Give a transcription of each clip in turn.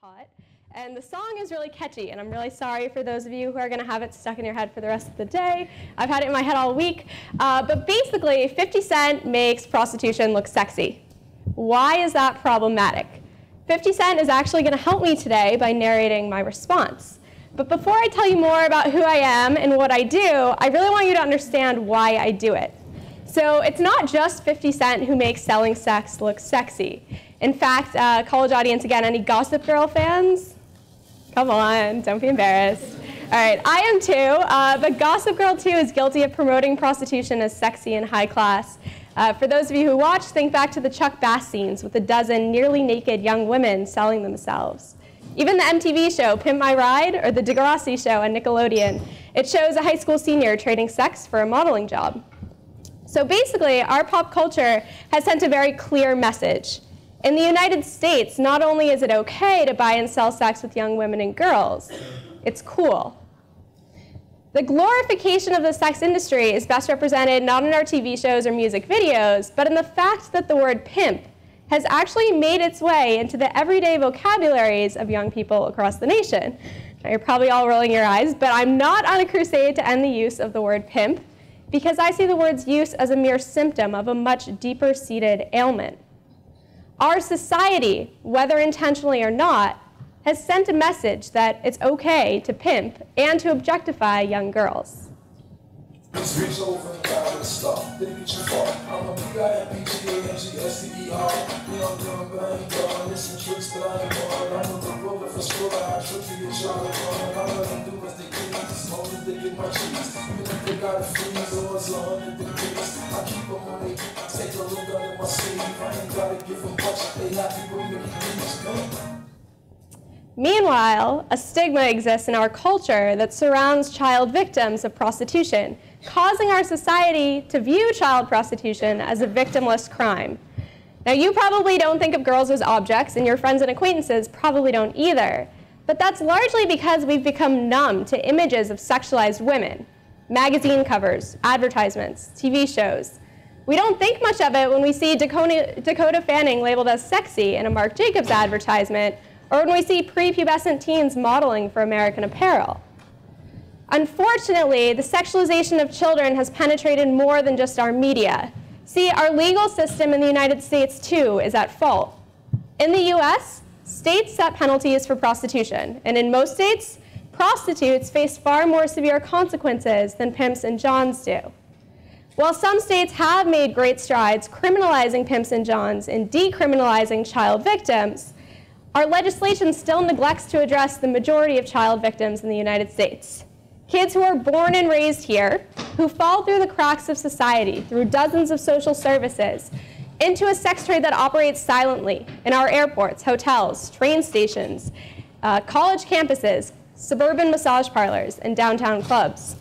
hot. And the song is really catchy, and I'm really sorry for those of you who are going to have it stuck in your head for the rest of the day. I've had it in my head all week. But basically, 50 Cent makes prostitution look sexy. Why is that problematic? 50 Cent is actually going to help me today by narrating my response. But before I tell you more about who I am and what I do, I really want you to understand why I do it. So it's not just 50 Cent who makes selling sex look sexy. In fact, college audience, again, any Gossip Girl fans? Come on, don't be embarrassed. All right, I am too, but Gossip Girl 2 is guilty of promoting prostitution as sexy and high class. For those of you who watch, think back to the Chuck Bass scenes with a dozen nearly naked young women selling themselves. Even the MTV show Pimp My Ride or the Degrassi show on Nickelodeon, it shows a high school senior trading sex for a modeling job. So basically, our pop culture has sent a very clear message. In the United States, not only is it okay to buy and sell sex with young women and girls, it's cool. The glorification of the sex industry is best represented not in our TV shows or music videos, but in the fact that the word pimp has actually made its way into the everyday vocabularies of young people across the nation. Now, you're probably all rolling your eyes, but I'm not on a crusade to end the use of the word pimp, because I see the word's use as a mere symptom of a much deeper-seated ailment. Our society, whether intentionally or not, has sent a message that it's okay to pimp and to objectify young girls. Meanwhile, a stigma exists in our culture that surrounds child victims of prostitution, causing our society to view child prostitution as a victimless crime. Now, you probably don't think of girls as objects, and your friends and acquaintances probably don't either. But that's largely because we've become numb to images of sexualized women, magazine covers, advertisements, TV shows. We don't think much of it when we see Dakota Fanning labeled as sexy in a Marc Jacobs advertisement, or when we see prepubescent teens modeling for American Apparel. Unfortunately, the sexualization of children has penetrated more than just our media. See, our legal system in the United States, too, is at fault. In the US, states set penalties for prostitution, and in most states, prostitutes face far more severe consequences than pimps and johns do. While some states have made great strides criminalizing pimps and johns and decriminalizing child victims, our legislation still neglects to address the majority of child victims in the United States. Kids who are born and raised here, who fall through the cracks of society, through dozens of social services, into a sex trade that operates silently in our airports, hotels, train stations, college campuses, suburban massage parlors, and downtown clubs.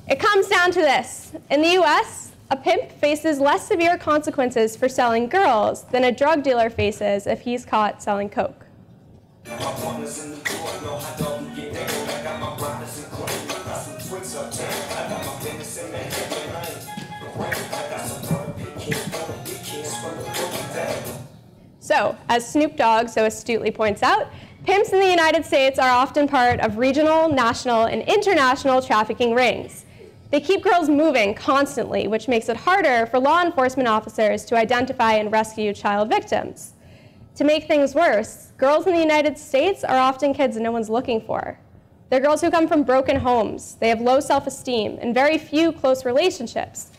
It comes down to this. In the US, a pimp faces less severe consequences for selling girls than a drug dealer faces if he's caught selling coke. So, as Snoop Dogg so astutely points out, pimps in the United States are often part of regional, national, and international trafficking rings. They keep girls moving constantly, which makes it harder for law enforcement officers to identify and rescue child victims. To make things worse, girls in the United States are often kids no one's looking for. They're girls who come from broken homes, they have low self-esteem, and very few close relationships.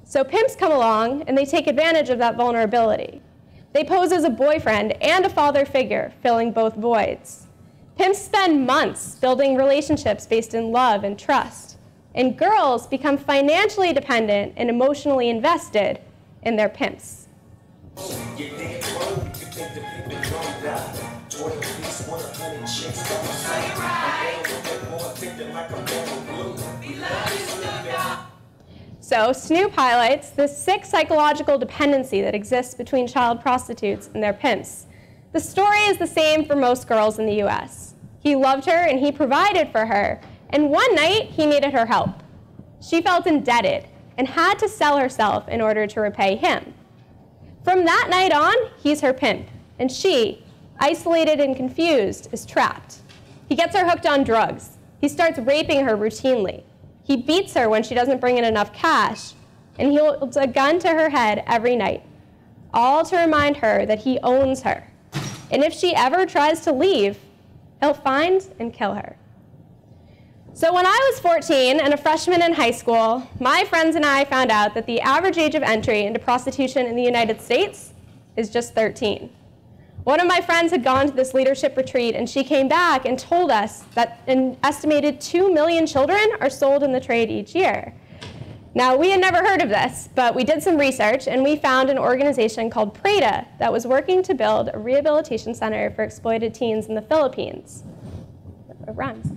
So pimps come along, and they take advantage of that vulnerability. They pose as a boyfriend and a father figure, filling both voids. Pimps spend months building relationships based in love and trust. And girls become financially dependent and emotionally invested in their pimps. So Snoop highlights the sick psychological dependency that exists between child prostitutes and their pimps. The story is the same for most girls in the US. He loved her and he provided for her. And one night, he needed her help. She felt indebted and had to sell herself in order to repay him. From that night on, he's her pimp, and she, Isolated and confused, is trapped. He gets her hooked on drugs. He starts raping her routinely. He beats her when she doesn't bring in enough cash, and he holds a gun to her head every night, all to remind her that he owns her. And if she ever tries to leave, he'll find and kill her. So when I was 14 and a freshman in high school, my friends and I found out that the average age of entry into prostitution in the United States is just 13. One of my friends had gone to this leadership retreat, and she came back and told us that an estimated 2 million children are sold in the trade each year. Now, we had never heard of this, but we did some research, and we found an organization called PREDA that was working to build a rehabilitation center for exploited teens in the Philippines. It rhymes.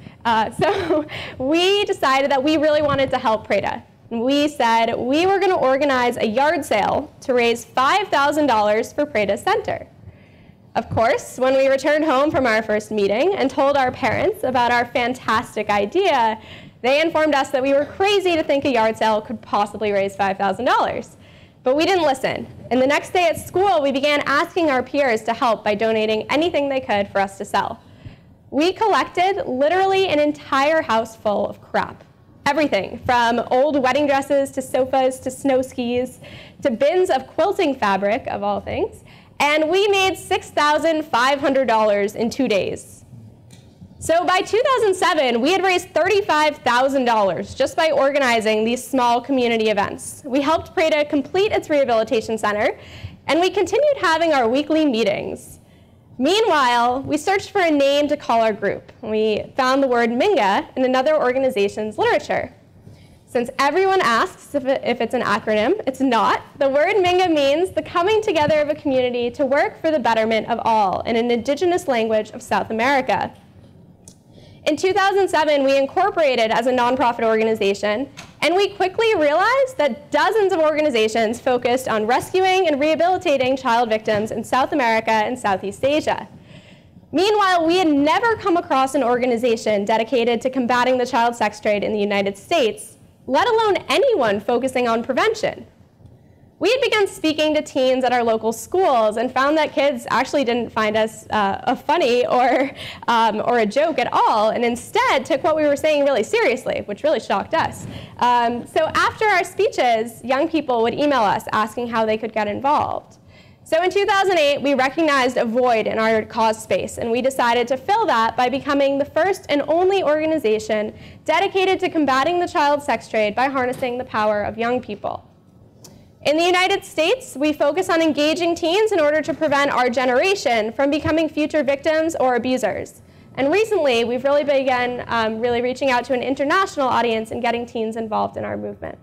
So we decided that we really wanted to help PREDA. And we said we were going to organize a yard sale to raise $5,000 for PREDA's center. Of course, when we returned home from our first meeting and told our parents about our fantastic idea, they informed us that we were crazy to think a yard sale could possibly raise $5,000. But we didn't listen. And the next day at school, we began asking our peers to help by donating anything they could for us to sell. We collected literally an entire house full of crap. Everything from old wedding dresses to sofas to snow skis to bins of quilting fabric, of all things. And we made $6,500 in 2 days. So by 2007, we had raised $35,000 just by organizing these small community events. We helped PREDA complete its rehabilitation center, and we continued having our weekly meetings. Meanwhile, we searched for a name to call our group. We found the word Minga in another organization's literature. Since everyone asks if it's an acronym, it's not. The word Minga means the coming together of a community to work for the betterment of all in an indigenous language of South America. In 2007, we incorporated as a nonprofit organization, and we quickly realized that dozens of organizations focused on rescuing and rehabilitating child victims in South America and Southeast Asia. Meanwhile, we had never come across an organization dedicated to combating the child sex trade in the United States, let alone anyone focusing on prevention. We had begun speaking to teens at our local schools and found that kids actually didn't find us funny or a joke at all, and instead took what we were saying really seriously, which really shocked us. So after our speeches, young people would email us asking how they could get involved. So in 2008, we recognized a void in our cause space, and we decided to fill that by becoming the first and only organization dedicated to combating the child sex trade by harnessing the power of young people. In the United States, we focus on engaging teens in order to prevent our generation from becoming future victims or abusers. And recently, we've really begun reaching out to an international audience and getting teens involved in our movement.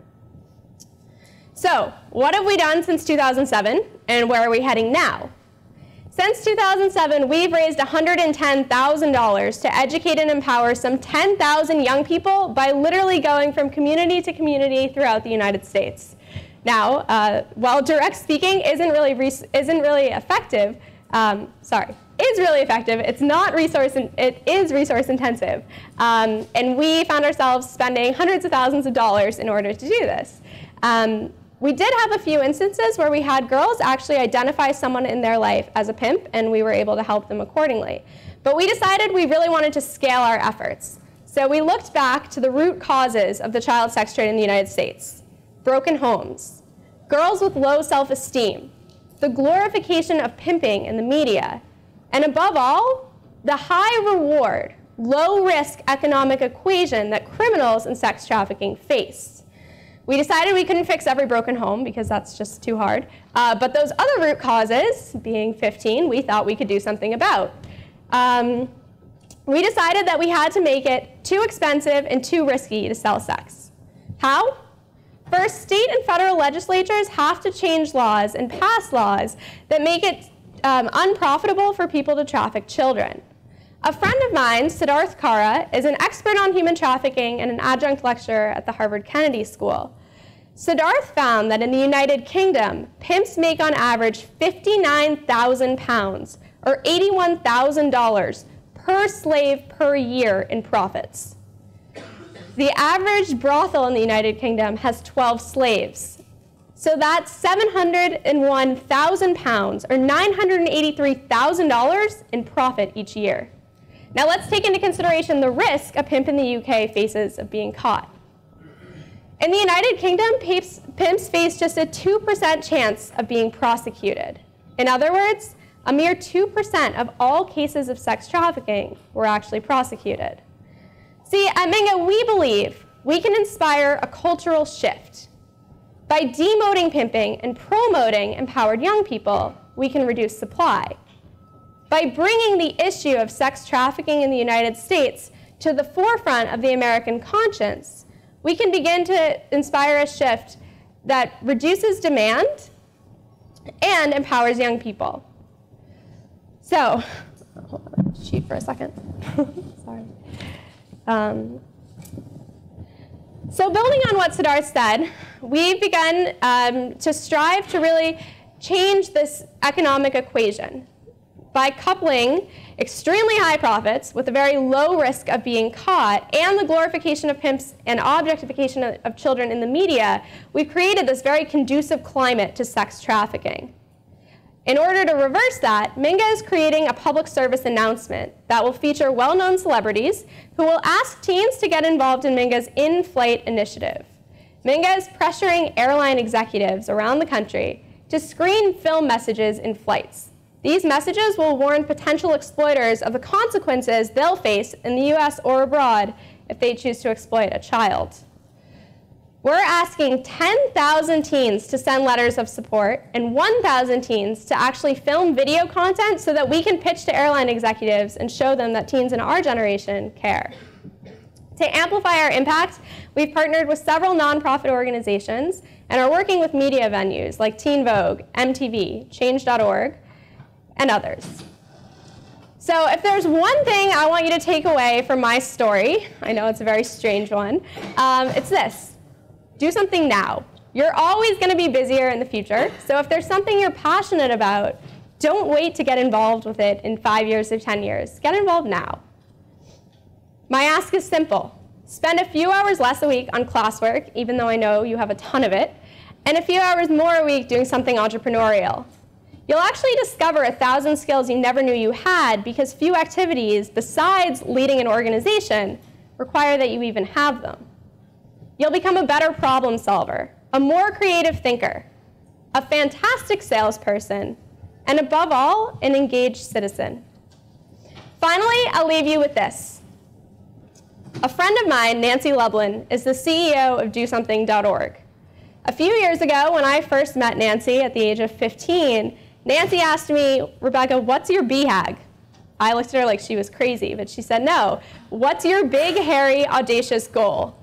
So, what have we done since 2007, and where are we heading now? Since 2007, we've raised $110,000 to educate and empower some 10,000 young people by literally going from community to community throughout the United States. Now, while direct speaking is really effective, it's not it is resource intensive. And we found ourselves spending hundreds of thousands of dollars in order to do this. We did have a few instances where we had girls actually identify someone in their life as a pimp, and we were able to help them accordingly. But we decided we really wanted to scale our efforts. So we looked back to the root causes of the child sex trade in the United States: broken homes, girls with low self-esteem, the glorification of pimping in the media, and above all, the high-reward, low-risk economic equation that criminals in sex trafficking face. We decided we couldn't fix every broken home because that's just too hard, but those other root causes, being 15, we thought we could do something about. We decided that we had to make it too expensive and too risky to sell sex. How? First, state and federal legislatures have to change laws and pass laws that make it unprofitable for people to traffic children. A friend of mine, Siddharth Kara, is an expert on human trafficking and an adjunct lecturer at the Harvard Kennedy School. Siddharth found that in the United Kingdom, pimps make on average 59,000 pounds, or $81,000 per slave per year in profits. The average brothel in the United Kingdom has 12 slaves. So that's 701,000 pounds, or $983,000 in profit each year. Now let's take into consideration the risk a pimp in the UK faces of being caught. In the United Kingdom, pimps face just a 2% chance of being prosecuted. In other words, a mere 2% of all cases of sex trafficking were actually prosecuted. See, at Minga, we believe we can inspire a cultural shift. By demoting pimping and promoting empowered young people, we can reduce supply. By bringing the issue of sex trafficking in the United States to the forefront of the American conscience, we can begin to inspire a shift that reduces demand and empowers young people. So, hold on, cheat for a second. Sorry. So building on what Siddharth said, we've begun to strive to really change this economic equation by coupling extremely high profits with a very low risk of being caught and the glorification of pimps and objectification of children in the media. We've created this very conducive climate to sex trafficking. In order to reverse that, Minga is creating a public service announcement that will feature well-known celebrities who will ask teens to get involved in Minga's in-flight initiative. Minga is pressuring airline executives around the country to screen film messages in flights. These messages will warn potential exploiters of the consequences they'll face in the US or abroad if they choose to exploit a child. We're asking 10,000 teens to send letters of support and 1,000 teens to actually film video content so that we can pitch to airline executives and show them that teens in our generation care. To amplify our impact, we've partnered with several nonprofit organizations and are working with media venues like Teen Vogue, MTV, Change.org, and others. So if there's one thing I want you to take away from my story, I know it's a very strange one, it's this. Do something now. You're always going to be busier in the future, so if there's something you're passionate about, don't wait to get involved with it in 5 years or 10 years. Get involved now. My ask is simple. Spend a few hours less a week on classwork, even though I know you have a ton of it, and a few hours more a week doing something entrepreneurial. You'll actually discover 1,000 skills you never knew you had because few activities, besides leading an organization, require that you even have them. You'll become a better problem solver, a more creative thinker, a fantastic salesperson, and above all, an engaged citizen. Finally, I'll leave you with this. A friend of mine, Nancy Lublin, is the CEO of DoSomething.org. A few years ago, when I first met Nancy at the age of 15, Nancy asked me, Rebecca, what's your BHAG? I looked at her like she was crazy, but she said, no, what's your big, hairy, audacious goal?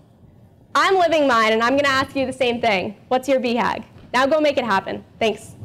I'm living mine, and I'm going to ask you the same thing. What's your BHAG? Now go make it happen. Thanks.